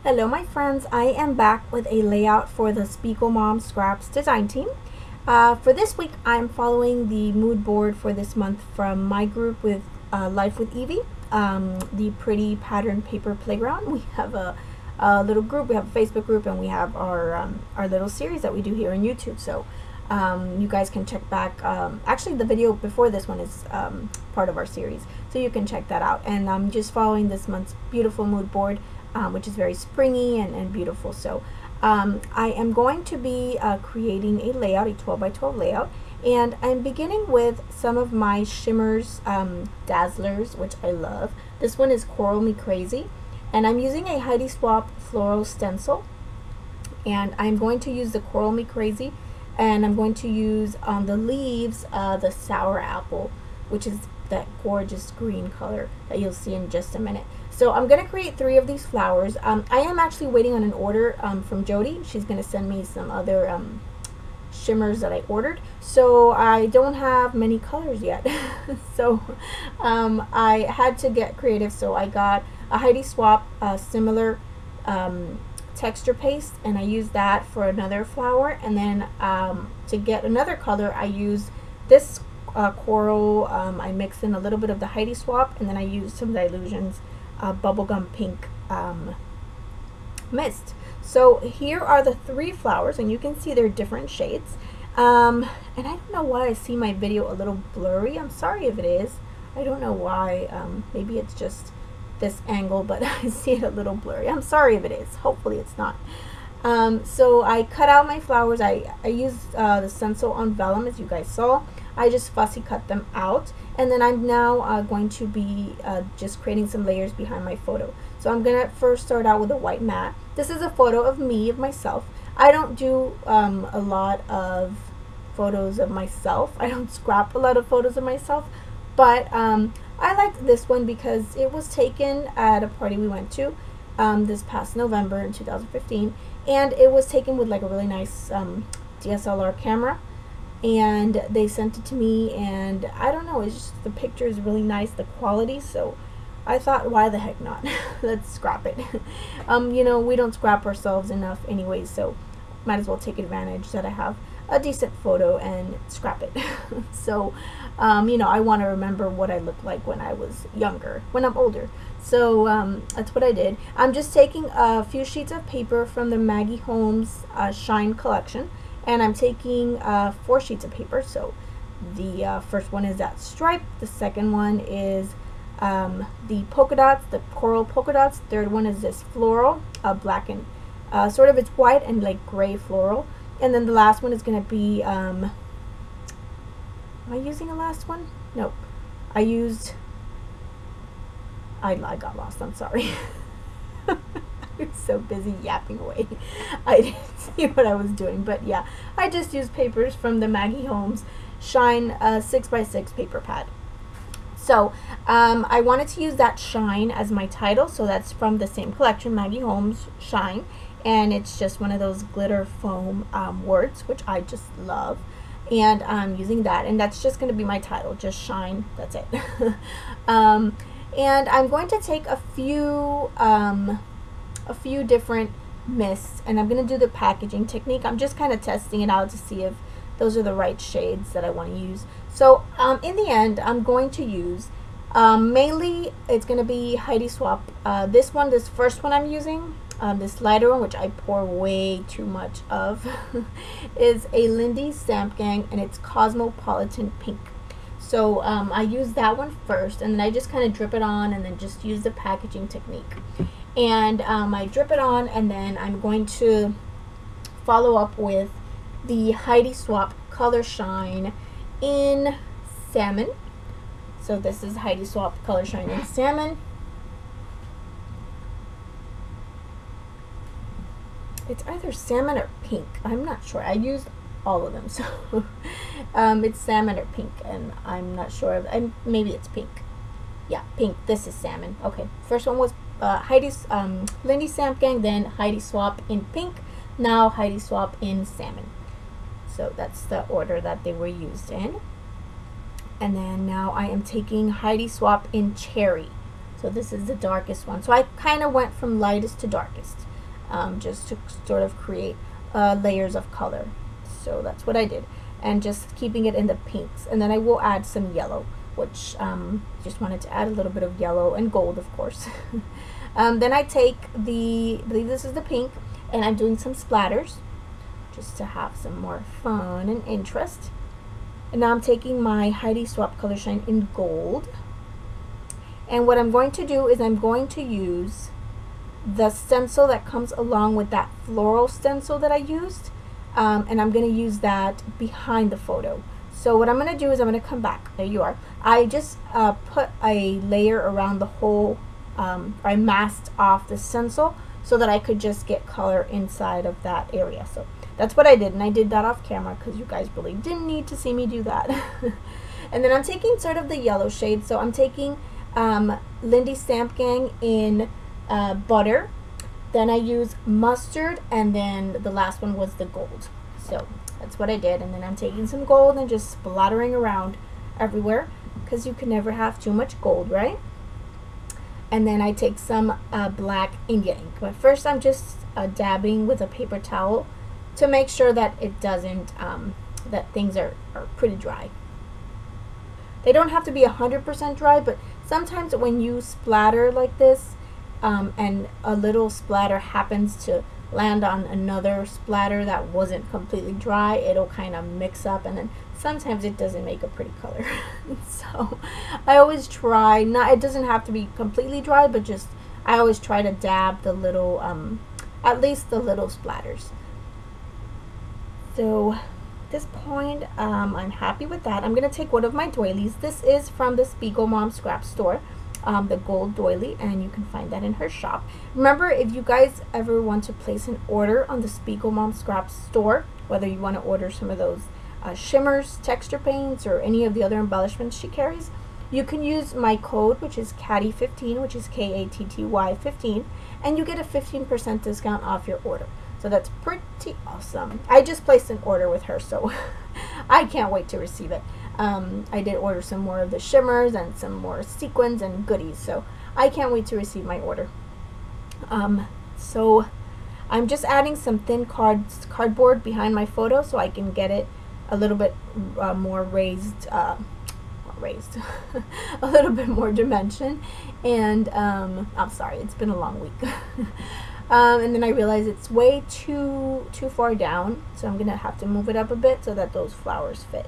Hello my friends, I am back with a layout for the Spiegelmom Scraps design team. For this week I'm following the mood board for this month from my group with Life with Evie, the pretty pattern paper playground. We have a little group, we have a Facebook group, and we have our little series that we do here on YouTube. So you guys can check back. Actually the video before this one is part of our series, so you can check that out. And I'm just following this month's beautiful mood board, which is very springy and beautiful. So I am going to be creating a layout, a 12 by 12 layout, and I'm beginning with some of my shimmers, dazzlers, which I love. This one is Coral Me Crazy, and I'm using a Heidi Swap floral stencil, and I'm going to use the Coral Me Crazy, and I'm going to use on the leaves the Sour Apple, which is that gorgeous green color that you'll see in just a minute. So I'm going to create 3 of these flowers. I am actually waiting on an order from Jody. She's going to send me some other shimmers that I ordered. So I don't have many colors yet. So I had to get creative. So I got a Heidi Swap similar texture paste, and I used that for another flower. And then to get another color, I used this coral. I mixed in a little bit of the Heidi Swap, and then I used some Dilutions bubblegum pink mist. So here are the 3 flowers, and you can see they're different shades. And I don't know why I see my video a little blurry. I'm sorry if it is. I don't know why. Maybe it's just this angle, but I see it a little blurry. I'm sorry if it is. Hopefully it's not. So I cut out my flowers. I used the stencil on vellum, as you guys saw. I just fussy cut them out, and then I'm now going to be just creating some layers behind my photo. So I'm gonna first start out with a white mat. This is a photo of me, of myself. I don't do a lot of photos of myself. I don't scrap a lot of photos of myself, but I like this one because it was taken at a party we went to this past November in 2015, and it was taken with like a really nice DSLR camera, and they sent it to me, and I don't know, it's just, the picture is really nice, the quality, so I thought, why the heck not? Let's scrap it. You know, we don't scrap ourselves enough anyways, so might as well take advantage that I have a decent photo and scrap it. So you know, I want to remember what I looked like when I was younger, when I'm older. So that's what I did. I'm just taking a few sheets of paper from the Maggie Holmes Shine collection, and I'm taking 4 sheets of paper. So the first one is that stripe, the second one is the polka dots, the coral polka dots, third one is this floral, black and sort of, it's white and like gray floral, and then the last one is going to be am I using a last one? Nope. I got lost, I'm sorry. I was so busy yapping away. I didn't see what I was doing, but yeah, I just used papers from the Maggie Holmes Shine 6x6 paper pad. So I wanted to use that Shine as my title, so that's from the same collection, Maggie Holmes Shine, and it's just one of those glitter foam words, which I just love, and I'm using that, and that's just going to be my title, just Shine, that's it. And I'm going to take a few different mists, and I'm going to do the packaging technique. I'm just kind of testing it out to see if those are the right shades that I want to use. So in the end, I'm going to use mainly, it's going to be Heidi Swap. This first one I'm using, this lighter one, which I pour way too much of, is a Lindy Stamp Gang, and it's Cosmopolitan Pink. So I use that one first, and then I just kind of drip it on, and then just use the packaging technique. And I drip it on, and then I'm going to follow up with the Heidi Swap Color Shine in Salmon. So this is Heidi Swap Color Shine in Salmon. It's either salmon or pink. I'm not sure. I used all of them, so it's salmon or pink, and I'm not sure. Maybe it's pink. Yeah, pink. This is salmon. Okay. First one was Lindy Stamp Gang, then Heidi Swap in pink. Now Heidi Swap in salmon. So that's the order that they were used in. And then now I am taking Heidi Swap in Cherry. So this is the darkest one. So I kind of went from lightest to darkest. just to sort of create layers of color. So that's what I did, and just keeping it in the pinks. And then I will add some yellow, which just wanted to add a little bit of yellow and gold, of course. Then I take I believe this is the pink, and I'm doing some splatters just to have some more fun and interest. And now I'm taking my Heidi Swap Color Shine in gold. And what I'm going to do is I'm going to use the stencil that comes along with that floral stencil that I used. And I'm going to use that behind the photo. So what I'm going to do is I'm going to come back. There you are. I just put a layer around the whole, I masked off the stencil so that I could just get color inside of that area. So that's what I did, and I did that off camera because you guys really didn't need to see me do that. And then I'm taking sort of the yellow shade. So I'm taking Lindy Stamp Gang in butter. Then I use mustard, and then the last one was the gold. So that's what I did. And then I'm taking some gold and just splattering around everywhere because you can never have too much gold, right? And then I take some black India ink. But first I'm just dabbing with a paper towel to make sure that it doesn't, that things are pretty dry. They don't have to be 100% dry, but sometimes when you splatter like this, and a little splatter happens to land on another splatter that wasn't completely dry, it'll kind of mix up, and then sometimes it doesn't make a pretty color. So I always try, it doesn't have to be completely dry, but just I always try to dab the little, at least the little splatters. So at this point, I'm happy with that. I'm going to take one of my doilies. This is from the Spiegelmom scrap store, the gold doily, and you can find that in her shop. Remember, if you guys ever want to place an order on the Spiegelmom scrap store, whether you want to order some of those shimmers, texture paints, or any of the other embellishments she carries, you can use my code, which is Katty15, which is Katty 15, and you get a 15% discount off your order. So that's pretty awesome. I just placed an order with her, so I can't wait to receive it. I did order some more of the shimmers and some more sequins and goodies, so I can't wait to receive my order. So I'm just adding some thin cardboard behind my photo so I can get it a little bit more raised, a little bit more dimension. And I'm sorry, it's been a long week. And then I realized it's way too far down, so I'm gonna have to move it up a bit so that those flowers fit.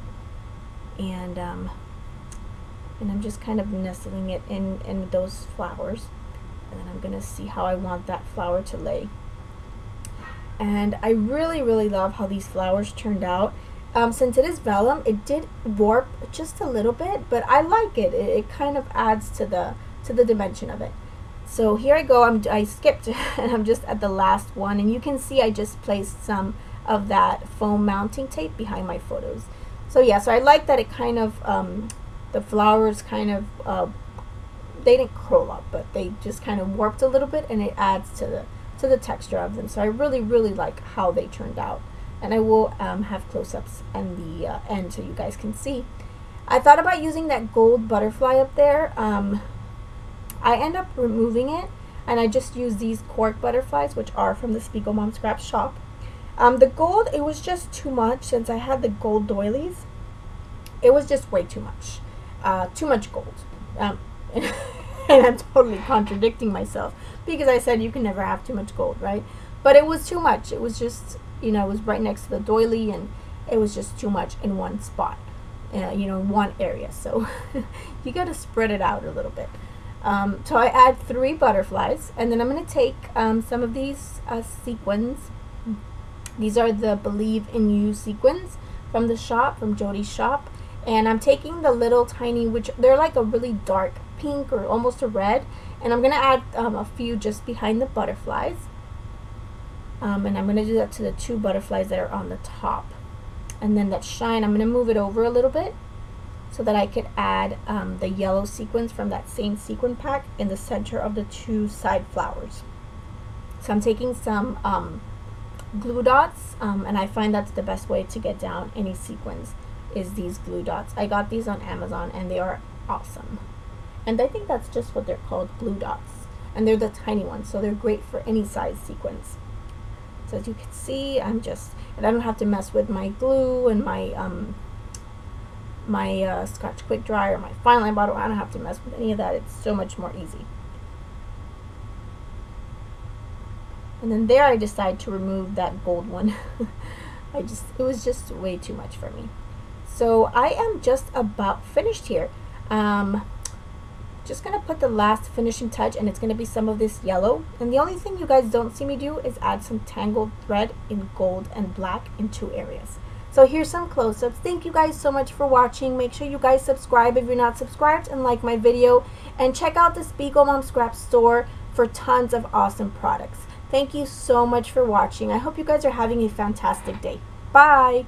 And I'm just kind of nestling it in those flowers, and then I'm gonna see how I want that flower to lay. And I really love how these flowers turned out. Since it is vellum, it did warp just a little bit, but I like it. It kind of adds to the dimension of it. So here I go. I skipped and I'm just at the last one, and you can see I just placed some of that foam mounting tape behind my photos. So yeah, so I like that it kind of the flowers kind of they didn't curl up, but they just kind of warped a little bit, and it adds to the texture of them. So I really like how they turned out, and I will have close-ups and the end so you guys can see. I thought about using that gold butterfly up there. I end up removing it, and I just use these cork butterflies, which are from the Spiegelmom scrap shop. The gold, it was just too much. Since I had the gold doilies, it was just way too much gold. And I'm totally contradicting myself because I said you can never have too much gold, right? But it was too much. It was just, it was right next to the doily, and it was just too much in one spot, in one area. So you got to spread it out a little bit. So I add 3 butterflies, and then I'm going to take some of these sequins. These are the Believe in You sequins from the shop, from Jody's shop. And I'm taking the little tiny, which they're like a really dark pink or almost a red. And I'm going to add a few just behind the butterflies. And I'm going to do that to the 2 butterflies that are on the top. And then that shine, I'm going to move it over a little bit so that I could add the yellow sequins from that same sequin pack in the center of the 2 side flowers. So I'm taking some glue dots, and I find that's the best way to get down any sequins is these glue dots. I got these on Amazon, and they are awesome. And I think that's just what they're called, glue dots. And they're the tiny ones, so they're great for any size sequins. So as you can see, and I don't have to mess with my glue and my Scotch Quick Dry or my fine line bottle. I don't have to mess with any of that. It's so much more easy. And then there I decided to remove that gold one. It was just way too much for me. So I am just about finished here. Just gonna put the last finishing touch, and it's gonna be some of this yellow. And the only thing you guys don't see me do is add some tangled thread in gold and black in 2 areas. So here's some close-ups. Thank you guys so much for watching. Make sure you guys subscribe if you're not subscribed, and like my video, and check out the Spiegelmom Scrap store for tons of awesome products. Thank you so much for watching. I hope you guys are having a fantastic day. Bye!